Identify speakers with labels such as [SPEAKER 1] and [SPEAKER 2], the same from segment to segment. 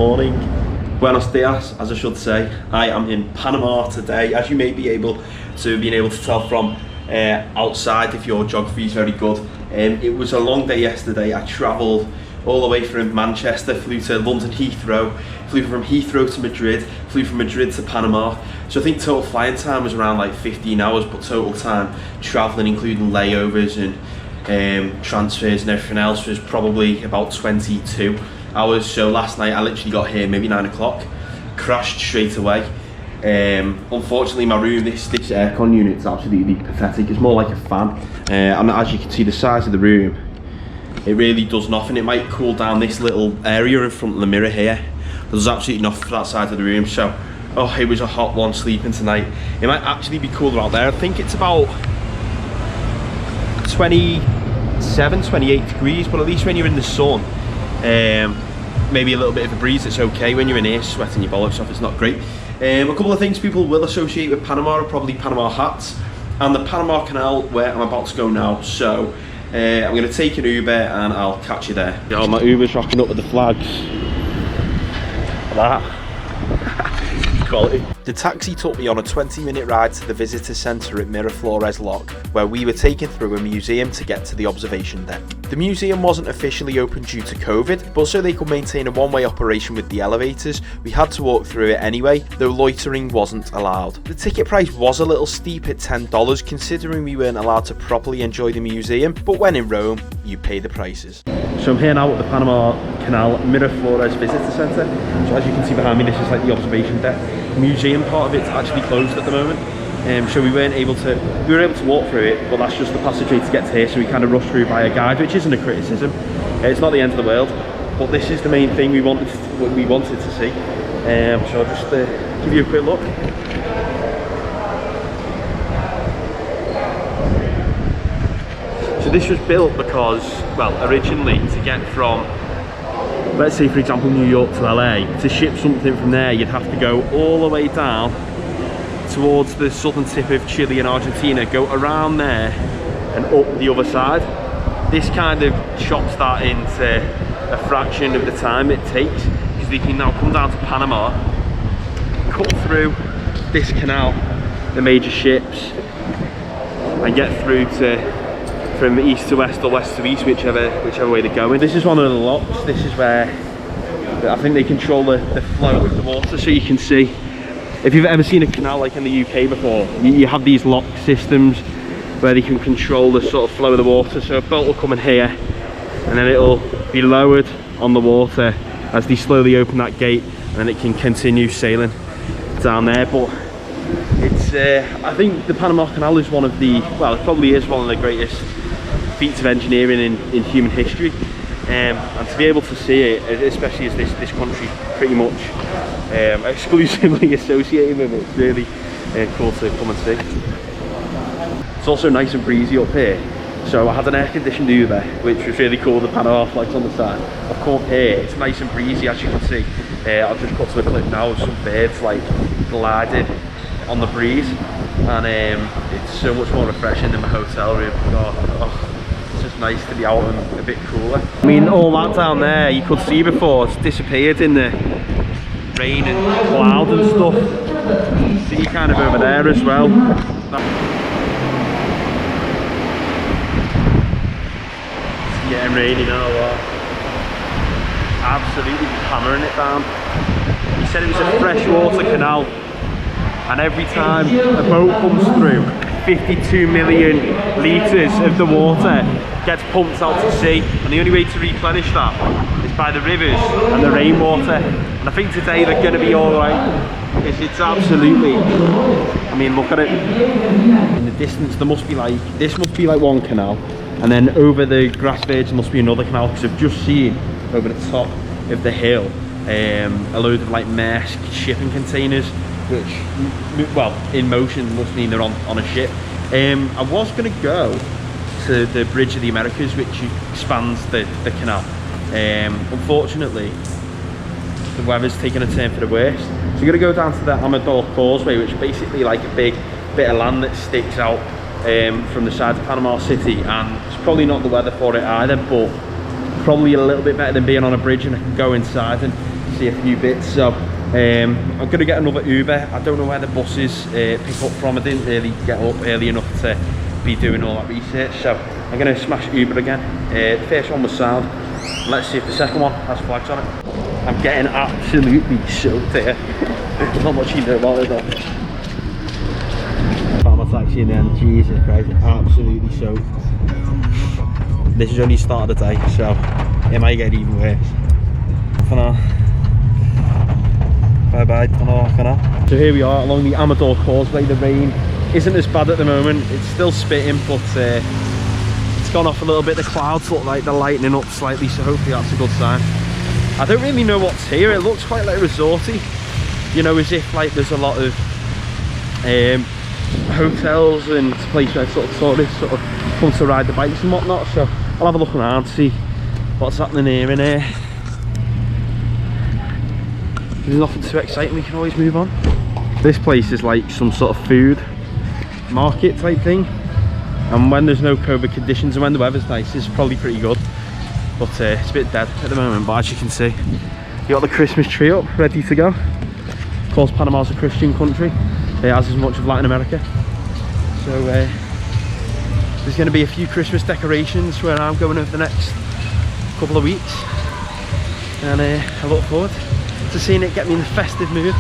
[SPEAKER 1] morning. Buenos dias, as I should say. I am in Panama today, as you may be able to tell from outside if your geography is very good. It was a long day yesterday. I travelled all the way from Manchester, flew to London Heathrow, flew from Heathrow to Madrid, flew from Madrid to Panama. So I think total flying time was around like 15 hours, but total time travelling, including layovers and transfers and everything else, was probably about 22 hours. So last night I literally got here maybe 9 o'clock, crashed straight away. Unfortunately my room, this aircon unit is absolutely pathetic. It's more like a fan, and as you can see the size of the room, it really does nothing. It might cool down this little area in front of the mirror here. There's absolutely nothing for that side of the room. So, oh, it was a hot one sleeping tonight. It might actually be cooler out there. I think it's about 27, 28 degrees, but at least when you're in the sun, maybe a little bit of a breeze, it's okay. When you're in here sweating your bollocks off, it's not great. A couple of things people will associate with Panama are probably Panama hats and the Panama Canal, where I'm about to go now. So I'm going to take an Uber and I'll catch you there. Yo, my Uber's rocking up with the flags. That. Quality. The taxi took me on a 20-minute ride to the visitor centre at Miraflores Lock, where we were taken through a museum to get to the observation deck. The museum wasn't officially open due to COVID, but so they could maintain a one-way operation with the elevators, we had to walk through it anyway, though loitering wasn't allowed. The ticket price was a little steep at $10, considering we weren't allowed to properly enjoy the museum, but when in Rome, you pay the prices. So I'm here now at the Panama Canal Miraflores Visitor Centre. So as you can see behind me, this is like the observation deck. The museum part of it's actually closed at the moment. So we were able to walk through it, but that's just the passageway to get to here, so we kind of rushed through by a guide, which isn't a criticism. It's not the end of the world, but this is the main thing we wanted to see. So I'll just give you a quick look. So this was built because, well, originally to get from, let's say for example New York to LA, to ship something from there you'd have to go all the way down towards the southern tip of Chile and Argentina, go around there and up the other side. This kind of chops that into a fraction of the time it takes, because they can now come down to Panama, cut through this canal, the major ships, and get through to from east to west or west to east, whichever way they're going. This is one of the locks. This is where I think they control the flow of the water. So you can see, if you've ever seen a canal like in the UK before, you have these lock systems where they can control the sort of flow of the water. So a boat will come in here and then it'll be lowered on the water as they slowly open that gate, and then it can continue sailing down there. But it's I think the Panama Canal is one of the, well, it probably is one of the greatest feats of engineering in human history, and to be able to see it, especially as this country pretty much exclusively associated with it, it's really cool to come and see. It's also nice and breezy up here, so I had an air-conditioned Uber, which was really cool. The Panama flags on the side. I've come up here, it's nice and breezy, as you can see. I'll just cut to a clip now of some birds like gliding on the breeze, and it's so much more refreshing than my hotel room. It's just nice to be out and a bit cooler. I mean, all that down there you could see before, it's disappeared in the rain and cloud and stuff. See kind of over there as well. It's getting rainy now. Absolutely hammering it down. He said it was a freshwater canal, and every time a boat comes through, 52 million litres of the water gets pumped out to sea, and the only way to replenish that is by the rivers and the rainwater. And I think today they're going to be alright. It's absolutely, I mean, look at it. In the distance there must be like, this must be like one canal, and then over the grass verge must be another canal, because I've just seen over the top of the hill a load of like Maersk shipping containers, which, well, in motion must mean they're on a ship. I was going to go to the Bridge of the Americas, which spans the canal. Unfortunately, the weather's taken a turn for the worst. So you're going to go down to the Armadale Causeway, which is basically like a big bit of land that sticks out from the side of Panama City, and it's probably not the weather for it either, but probably a little bit better than being on a bridge, and I can go inside and see a few bits. So I'm gonna get another Uber. I don't know where the buses pick up from. I didn't really get up early enough to be doing all that research, so I'm gonna smash Uber again. The first one was sound. Let's see if the second one has flags on it. I'm getting absolutely soaked here. There's not much you know about it though. Found my taxi in the end. Jesus Christ, absolutely soaked. This is only the start of the day, so it might get even worse. For now, bye bye Panama Canal. So here we are along the Armadale Causeway. The rain isn't as bad at the moment. It's still spitting, but it's gone off a little bit. The clouds look like they're lightening up slightly, so hopefully that's a good sign. I don't really know what's here. It looks quite like resorty, you know, as if like there's a lot of hotels and places where sort of tourists sort of come to ride the bikes and whatnot. So I'll have a look around, see what's happening here and here. If there's nothing too exciting, we can always move on. This place is like some sort of food market type thing, and when there's no COVID conditions and when the weather's nice, it's probably pretty good. But it's a bit dead at the moment. But as you can see, you got the Christmas tree up, ready to go. Of course, Panama's a Christian country, as is much of Latin America. So there's going to be a few Christmas decorations where I'm going over the next couple of weeks, and I look forward to seeing it get me in the festive mood.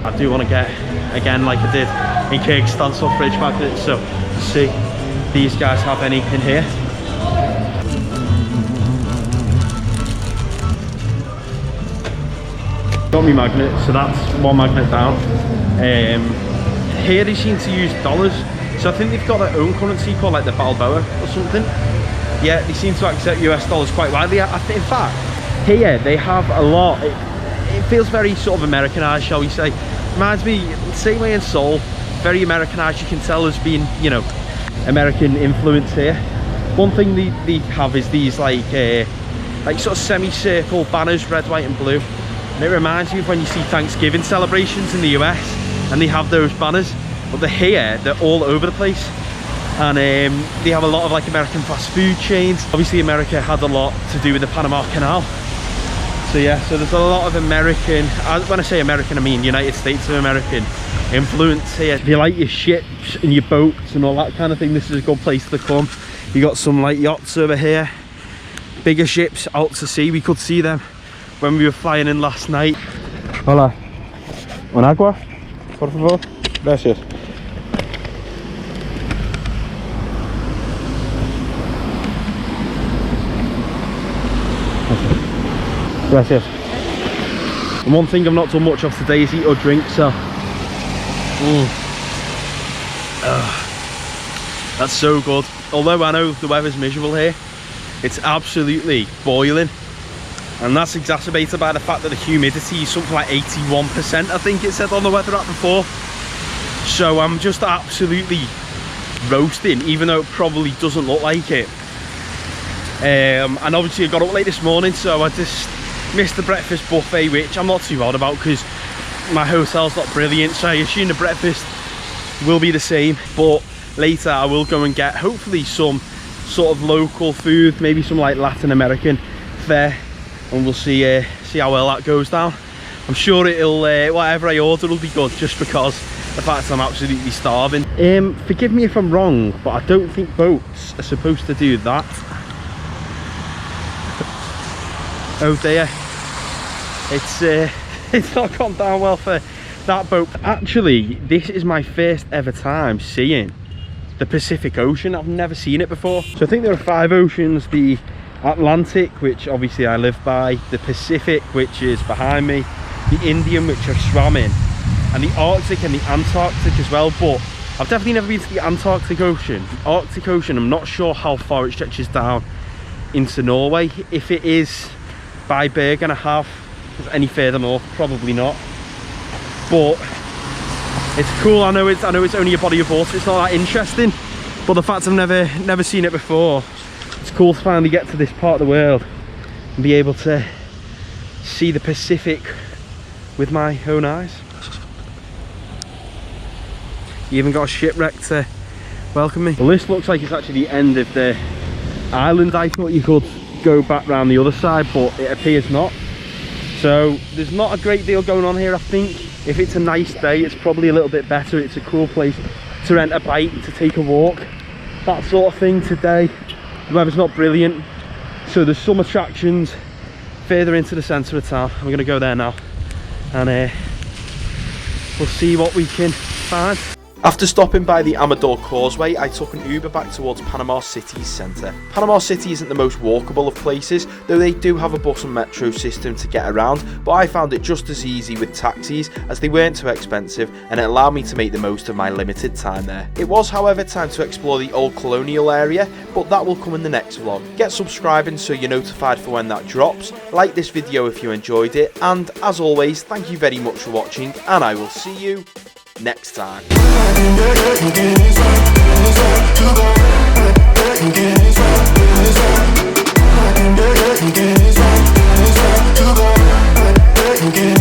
[SPEAKER 1] I do want to get, again like I did in Kyrgyzstan, some fridge magnets, so see these guys have any in here. Got me magnet, so that's one magnet down. Here they seem to use dollars, so I think they've got their own currency called like the Balboa or something. Yeah, they seem to accept US dollars quite widely. I think, in fact, here they have a lot. It feels very sort of Americanized, shall we say. Reminds me, same way in Seoul, very Americanized. You can tell there's been, you know, American influence here. One thing they have is these like sort of semicircle banners, red, white and blue. And it reminds me of when you see Thanksgiving celebrations in the US and they have those banners, but they're here, they're all over the place. And they have a lot of like American fast food chains. Obviously America had a lot to do with the Panama Canal. So yeah, so there's a lot of American, when I say American I mean United States of American influence here. If you like your ships and your boats and all that kind of thing, this is a good place to come. You got some like yachts over here, bigger ships out to sea. We could see them when we were flying in last night. Hola, un agua, por favor, gracias. Gracias. And one thing I've not done much of today is eat or drink, so that's so good. Although I know the weather's miserable here, it's absolutely boiling, and that's exacerbated by the fact that the humidity is something like 81%, I think it said on the weather app before. So I'm just absolutely roasting, even though it probably doesn't look like it. And obviously I got up late this morning, so I just missed the breakfast buffet, which I'm not too bothered about because my hotel's not brilliant, so I assume the breakfast will be the same. But later I will go and get hopefully some sort of local food, maybe some like Latin American fare, and we'll see how well that goes down. I'm sure it'll whatever I order will be good, just because the fact I'm absolutely starving. Forgive me if I'm wrong, but I don't think boats are supposed to do that. Oh dear, it's not gone down well for that boat. Actually, this is my first ever time seeing the Pacific Ocean. I've never seen it before. So I think there are 5 oceans: the Atlantic, which obviously I live by, the Pacific, which is behind me, the Indian, which I've swam in, and the Arctic and the Antarctic as well. But I've definitely never been to the Antarctic Ocean. The Arctic Ocean, I'm not sure how far it stretches down into Norway. If it is by Bergen, I have any further north, probably not. But it's cool. I know it's only a body of water, it's not that interesting, but the fact I've never seen it before, it's cool to finally get to this part of the world and be able to see the Pacific with my own eyes. You even got a shipwreck to welcome me. Well, this looks like it's actually the end of the island. I thought you could go back round the other side, but it appears not. So there's not a great deal going on here. I think if it's a nice day, it's probably a little bit better. It's a cool place to rent a bike, to take a walk, that sort of thing. Today the weather's not brilliant, so there's some attractions further into the centre of town. We're going to go there now, and we'll see what we can find. After stopping by the Armadale Causeway, I took an Uber back towards Panama City's centre. Panama City isn't the most walkable of places, though they do have a bus and metro system to get around, but I found it just as easy with taxis, as they weren't too expensive and it allowed me to make the most of my limited time there. It was, however, time to explore the old colonial area, but that will come in the next vlog. Get subscribing so you're notified for when that drops, like this video if you enjoyed it, and as always, thank you very much for watching, and I will see you next time. Get